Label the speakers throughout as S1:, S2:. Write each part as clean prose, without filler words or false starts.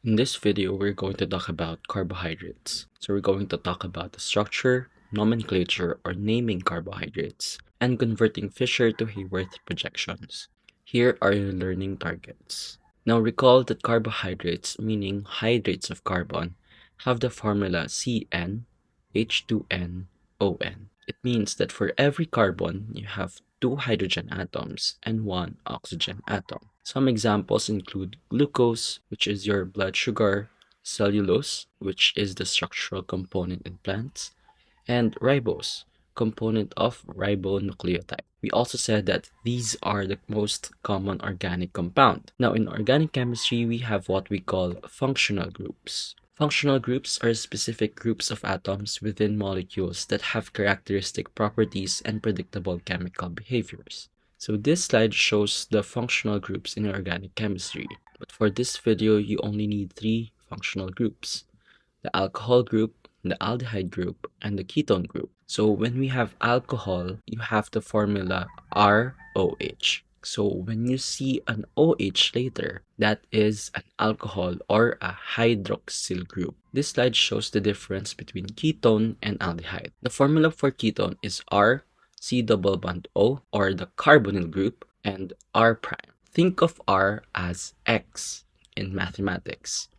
S1: In this video, we're going to talk about carbohydrates. So we're going to talk about the structure, nomenclature, or naming carbohydrates, and converting Fischer to Haworth projections. Here are your learning targets. Now recall that carbohydrates, meaning hydrates of carbon, have the formula CnH2nOn. It means that for every carbon, you have 2 hydrogen atoms and 1 oxygen atom. Some examples include glucose, which is your blood sugar, cellulose, which is the structural component in plants, and ribose, component of ribonucleotide. We also said that these are the most common organic compound. Now in organic chemistry, we have what we call functional groups. Functional groups are specific groups of atoms within molecules that have characteristic properties and predictable chemical behaviors. So this slide shows the functional groups in organic chemistry, but for this video you only need 3 functional groups: the alcohol group, the aldehyde group, and the ketone group. So when we have alcohol, you have the formula ROH. So when you see an OH later, that is an alcohol or a hydroxyl group. This slide shows the difference between ketone and aldehyde. The formula for ketone is R C double bond O, or the carbonyl group, and R prime. Think of R as X in mathematics.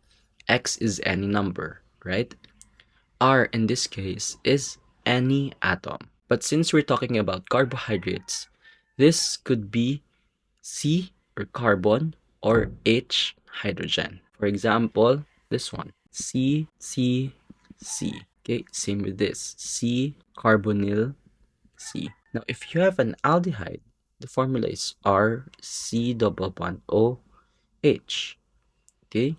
S1: X is any number, right? R in this case is any atom. But since we're talking about carbohydrates, this could be C or carbon or H hydrogen. For example, this one, C, C, C. Okay, same with this, C carbonyl C. Now, if you have an aldehyde, the formula is R C double bond O H. Okay,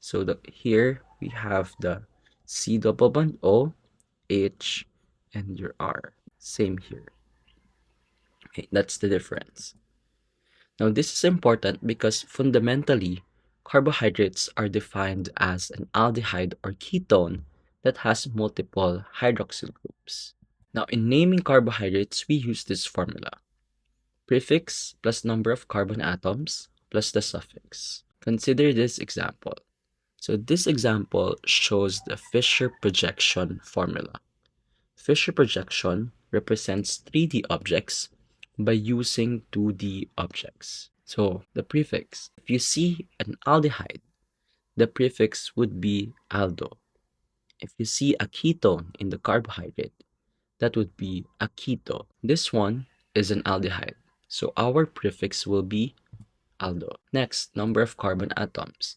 S1: so here we have the C double bond O H and your R. Same here. Okay, that's the difference. Now, this is important because fundamentally, carbohydrates are defined as an aldehyde or ketone that has multiple hydroxyl groups. Now, in naming carbohydrates, we use this formula: prefix plus number of carbon atoms plus the suffix. Consider this example. So this example shows the Fischer projection formula. Fischer projection represents 3D objects by using 2D objects. So the prefix, if you see an aldehyde, the prefix would be aldo. If you see a ketone in the carbohydrate, that would be a keto. This one is an aldehyde, so our prefix will be aldo. Next, number of carbon atoms.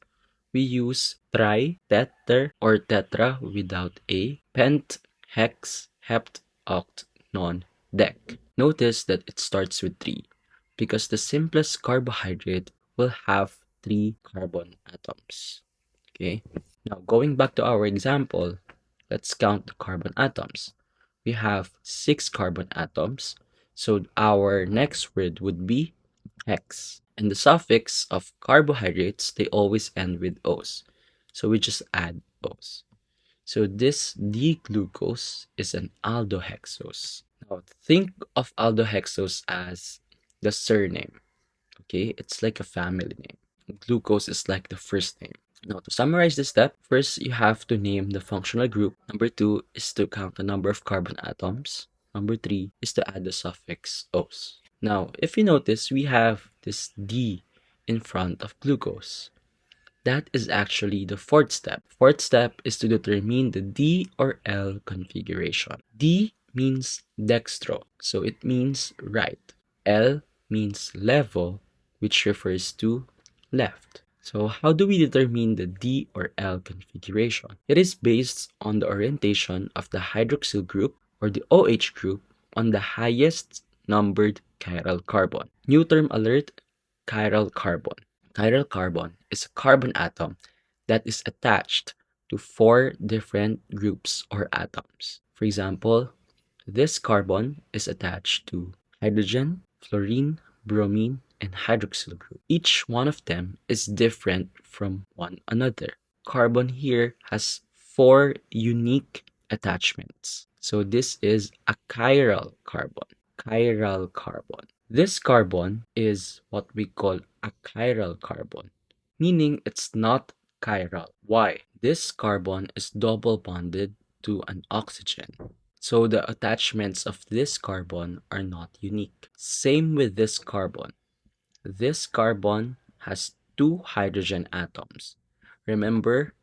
S1: We use tri, teter, or tetra without a, pent, hex, hept, oct, non, dec. Notice that it starts with 3 because the simplest carbohydrate will have 3 carbon atoms. Okay, now going back to our example, let's count the carbon atoms. We have 6 carbon atoms, so our next word would be hex. And the suffix of carbohydrates, they always end with O's. So we just add O's. So this D-glucose is an aldohexose. Now think of aldohexose as the surname. Okay, it's like a family name. Glucose is like the first name. Now to summarize this step, first you have to name the functional group. Number 2 is to count the number of carbon atoms. Number 3 is to add the suffix -ose. Now, if you notice, we have this D in front of glucose. That is actually the fourth step. Fourth step is to determine the D or L configuration. D means dextro, so it means right. L means levo, which refers to left. So how do we determine the D or L configuration? It is based on the orientation of the hydroxyl group or the OH group on the highest numbered chiral carbon. New term alert: chiral carbon. Chiral carbon is a carbon atom that is attached to 4 different groups or atoms. For example, this carbon is attached to hydrogen, fluorine, bromine, and hydroxyl group. Each one of them is different from one another. Carbon here has 4 unique attachments. So this is a chiral carbon. Chiral carbon. This carbon is what we call a chiral carbon, meaning it's not chiral. Why? This carbon is double bonded to an oxygen. So the attachments of this carbon are not unique. Same with this carbon. This carbon has two hydrogen atoms. Remember,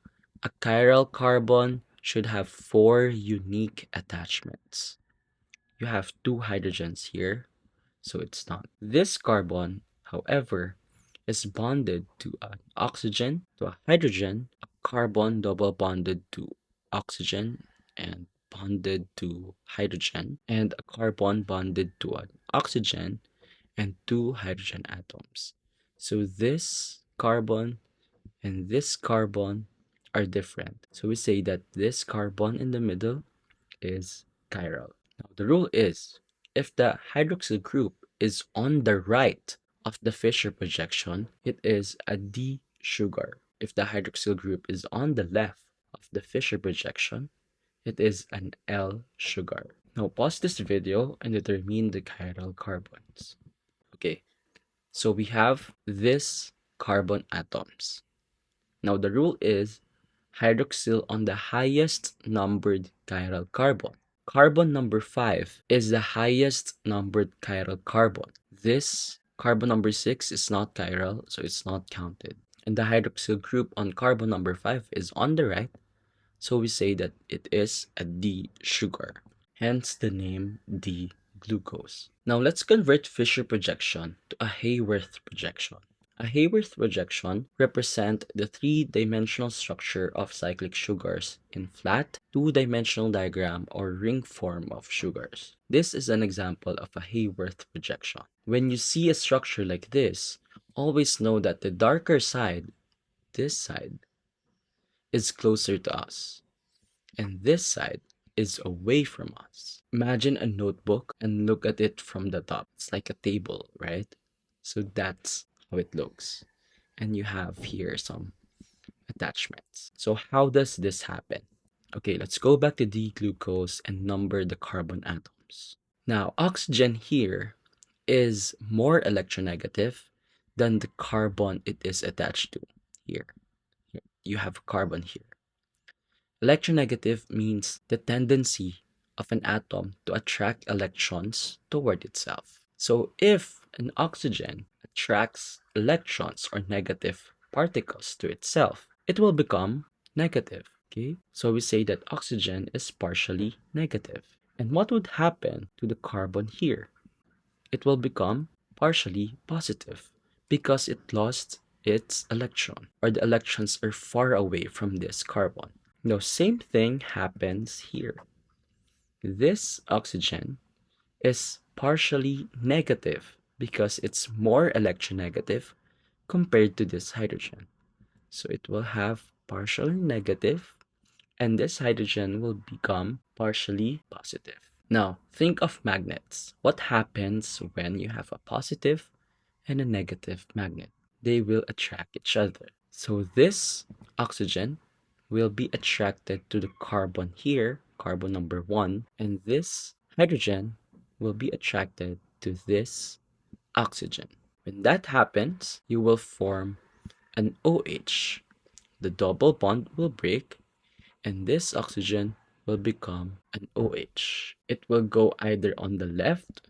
S1: a chiral carbon should have four unique attachments. You have two hydrogens here, so it's not. This carbon, however, is bonded to an oxygen, to a hydrogen, a carbon double bonded to oxygen and bonded to hydrogen, and a carbon bonded to an oxygen and two hydrogen atoms. So this carbon and this carbon are different. So we say that this carbon in the middle is chiral. Now the rule is, if the hydroxyl group is on the right of the Fischer projection, it is a D sugar. If the hydroxyl group is on the left of the Fischer projection, it is an L sugar. Now pause this video and determine the chiral carbons. Okay, so we have this carbon atoms. Now the rule is hydroxyl on the highest numbered chiral carbon. Carbon number 5 is the highest numbered chiral carbon. This carbon number 6 is not chiral, so it's not counted. And the hydroxyl group on carbon number 5 is on the right, so we say that it is a D sugar. Hence the name D-glucose. Now let's convert Fischer projection to a Haworth projection. A Haworth projection represents the three-dimensional structure of cyclic sugars in flat, two-dimensional diagram or ring form of sugars. This is an example of a Haworth projection. When you see a structure like this, always know that the darker side, this side, is closer to us, and this side is away from us. Imagine a notebook and look at it from the top. It's like a table, right? So that's how it looks. And you have here some attachments. So how does this happen? Okay, let's go back to D-glucose and number the carbon atoms. Now, oxygen here is more electronegative than the carbon it is attached to here. You have carbon here. Electronegative means the tendency of an atom to attract electrons toward itself. So if an oxygen attracts electrons or negative particles to itself, it will become negative. Okay? So we say that oxygen is partially negative. And what would happen to the carbon here? It will become partially positive because it lost its electron, or the electrons are far away from this carbon. Now, same thing happens here. This oxygen is partially negative because it's more electronegative compared to this hydrogen. So it will have partially negative, and this hydrogen will become partially positive. Now, think of magnets. What happens when you have a positive and a negative magnet? They will attract each other. So this oxygen will be attracted to the carbon here, carbon number 1, and this hydrogen will be attracted to this oxygen. When that happens, you will form an OH. The double bond will break, and this oxygen will become an OH. It will go either on the left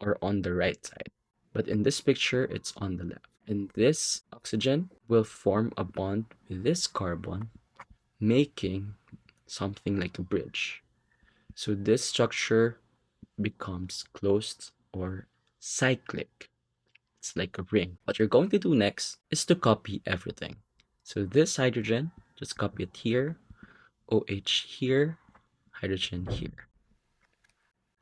S1: or on the right side. But in this picture, it's on the left. And this oxygen will form a bond with this carbon, making something like a bridge. So this structure becomes closed or cyclic. It's like a ring. What you're going to do next is to copy everything. So this hydrogen, just copy it here, OH here, hydrogen here.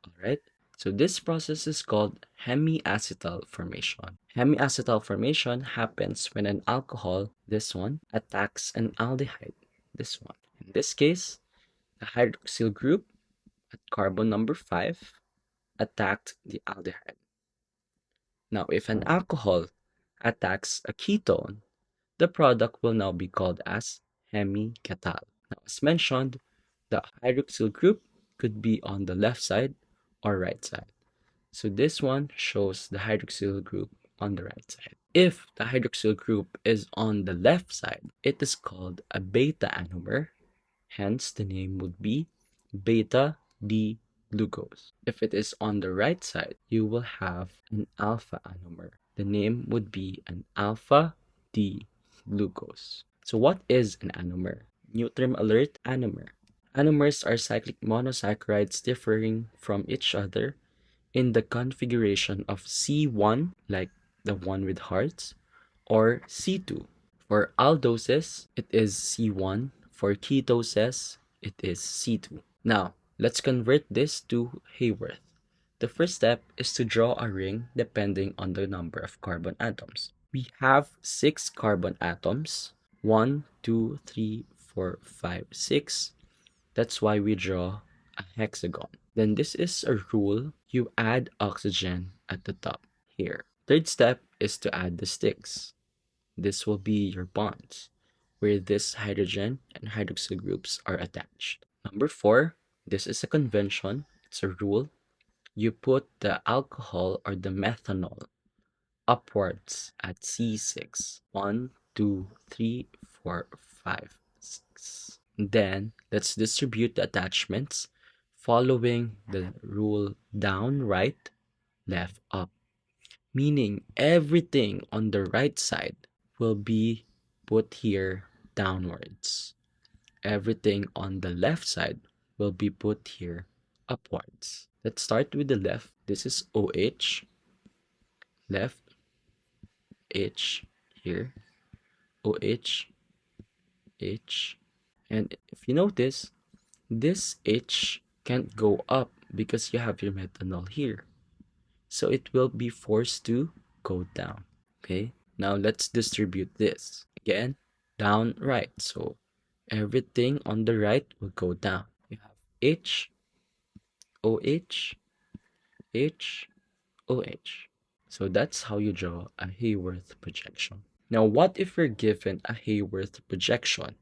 S1: Alright, so this process is called hemiacetal formation. Hemiacetal formation happens when an alcohol, this one, attacks an aldehyde, this one. In this case, the hydroxyl group at carbon number 5 attacked the aldehyde. Now, if an alcohol attacks a ketone, the product will now be called as hemiketal. Now, as mentioned, the hydroxyl group could be on the left side or right side. So this one shows the hydroxyl group on the right side. If the hydroxyl group is on the left side, it is called a beta anomer, hence the name would be beta D-glucose. If it is on the right side, you will have an alpha anomer. The name would be an alpha D-glucose. So what is an anomer? New term alert, anomer. Anomers are cyclic monosaccharides differing from each other in the configuration of C1, like the one with hearts, or C2. For aldoses, it is C1. For ketoses, it is C2. Now, let's convert this to Haworth. The first step is to draw a ring depending on the number of carbon atoms. We have 6 carbon atoms. 1, 2, 3, 4, 5, 6. That's why we draw a hexagon. Then this is a rule. You add oxygen at the top here. Third step is to add the sticks. This will be your bonds, where this hydrogen and hydroxyl groups are attached. Number 4, this is a convention. It's a rule. You put the alcohol or the methanol upwards at C6. 1, 2, 3, 4, 5, 6. Then let's distribute the attachments following the rule down, right, left, up. Meaning everything on the right side will be put here downwards. Everything on the left side will be put here upwards. Let's start with the left. This is OH, left, H here, OH, H. And if you notice, this H can't go up because you have your methanol here. So it will be forced to go down. Okay, now let's distribute this. Again, down, right. So everything on the right will go down. You have H, OH, H, OH. So that's how you draw a Haworth projection. Now, what if you're given a Haworth projection?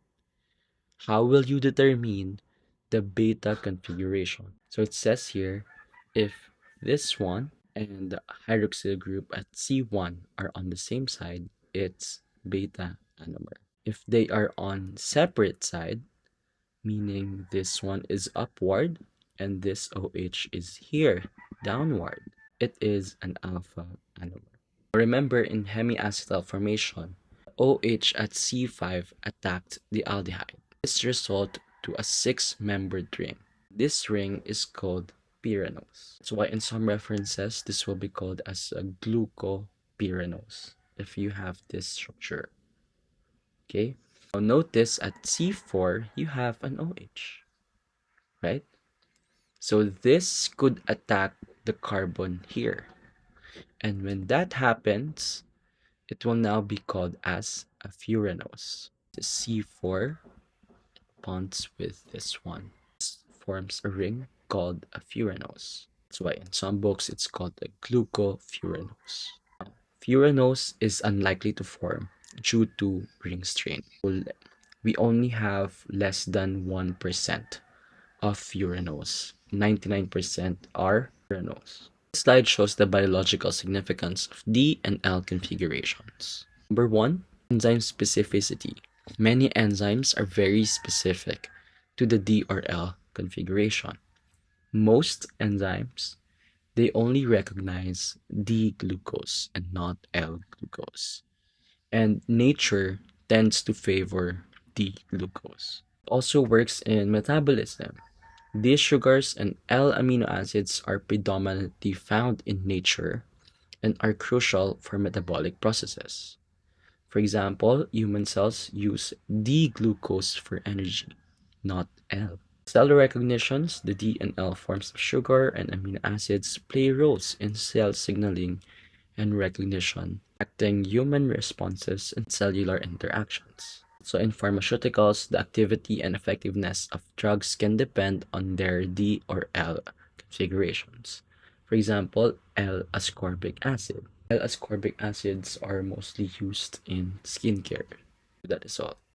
S1: How will you determine the beta configuration? So it says here, if this one and the hydroxyl group at C1 are on the same side, it's beta anomer. If they are on separate side, meaning this one is upward and this OH is here, downward, it is an alpha anomer. Remember, in hemiacetal formation, OH at C5 attacked the aldehyde. This resulted to a 6-membered ring. This ring is called pyranose. That's why in some references, this will be called as a glucopyranose if you have this structure. Okay? Now notice at C4, you have an OH, right? So this could attack the carbon here. And when that happens, it will now be called as a furanose. The C4 bonds with this one. This forms a ring called a furanose. That's why in some books it's called a glucofuranose. Furanose is unlikely to form due to ring strain. We only have less than 1% of furanose. 99% are furanose. This slide shows the biological significance of D and L configurations. Number 1, enzyme specificity. Many enzymes are very specific to the D or L configuration. Most enzymes, they only recognize D-glucose and not L-glucose. And nature tends to favor D-glucose. It also works in metabolism. These sugars and L-amino acids are predominantly found in nature and are crucial for metabolic processes. For example, human cells use D-glucose for energy, not L. Cell recognitions, the D and L forms of sugar and amino acids play roles in cell signaling and recognition, acting human responses and cellular interactions. So in pharmaceuticals, the activity and effectiveness of drugs can depend on their D or L configurations. For example, L-ascorbic acid. L-ascorbic acids are mostly used in skincare. That is all.